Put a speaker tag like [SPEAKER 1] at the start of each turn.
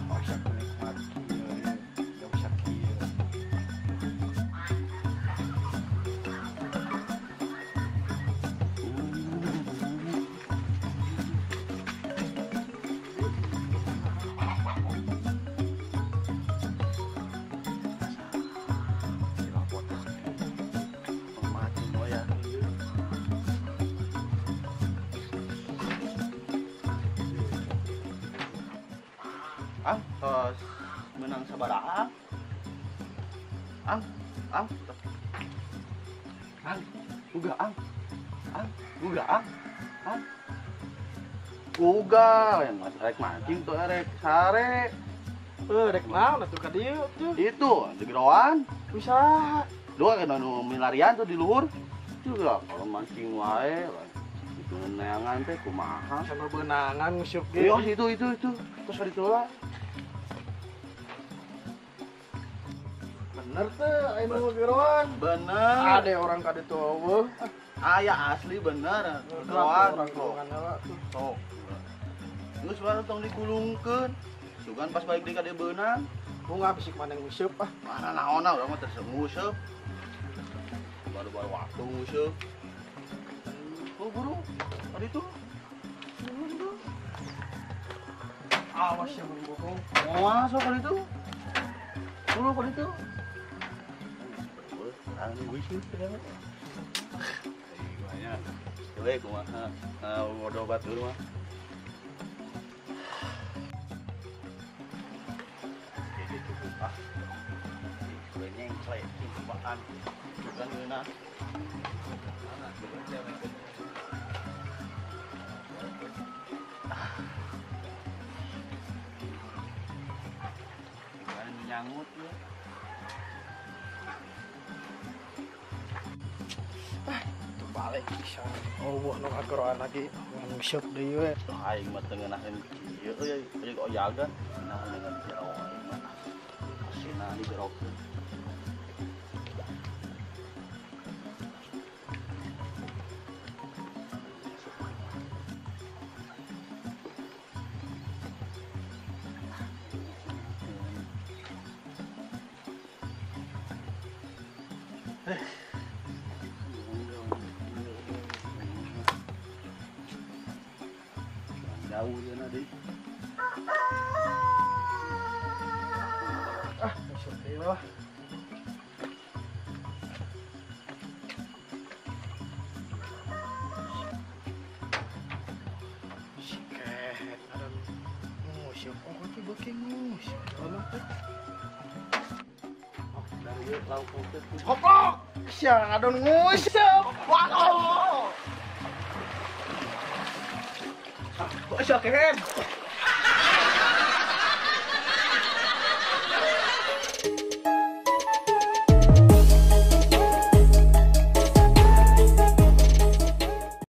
[SPEAKER 1] Masa nikmat yang bisa kieu.
[SPEAKER 2] Tos menang sabaraha? Ang, uga ang. Uga, yang rek mancing tuh rek sare.
[SPEAKER 1] Rek naon atuh ka dieu tuh.
[SPEAKER 2] Itu di geroan.
[SPEAKER 1] Bisa.
[SPEAKER 2] Dua kan anu milarian tuh di luhur. Juga kalau mancing wae. Itu neangan teh kumaha.
[SPEAKER 1] Sama beunangan ngusyuk ge.
[SPEAKER 2] Yo itu. Terus hari itulah.
[SPEAKER 1] Bener teh anu geroan.
[SPEAKER 2] Bener.
[SPEAKER 1] Ada orang ka ditu eueuh.
[SPEAKER 2] Aya asli bener.
[SPEAKER 1] Orang
[SPEAKER 2] Geroan.
[SPEAKER 1] geroan tuh.
[SPEAKER 2] Sok. Geus baru tong digulungkeun. Sugan pas balik deui ka dieu beunang.
[SPEAKER 1] Bunga bisik maneh ngusyuk ah.
[SPEAKER 2] Mana naonna urang mah teu nguseup. Baru-baru waktu nguseup. Oh buru. Tadi tuh.
[SPEAKER 1] Awas yang bohong.
[SPEAKER 2] Masuk kali itu. Dulu kali itu. Ang wisnu ternyata. Gimana? Coba kumaha. Mau obat dulu mah. Jadi cukup ah. Benyeng cleting bahan. Bukan geuna. Mana coba cewek. Nyangut ya.
[SPEAKER 1] Tuh balik bisa. Oh, buah nu kageroan lagi ngusyuk deui we.
[SPEAKER 2] Aing mah teu ngeunaheun kieu euy, aya oyagan. Nah dengan jero aing mah. Asina digerokeun. Jauh ya nadi.
[SPEAKER 1] Ngusyuk deui lah. Siket ada ngusyuk. Oh, kaki beuki ngusyuk. Lama teh.
[SPEAKER 2] Dari ieu lauk teh.
[SPEAKER 1] Goblok! Siang adon ngusyuk. Waduh. Ngusyuk keren.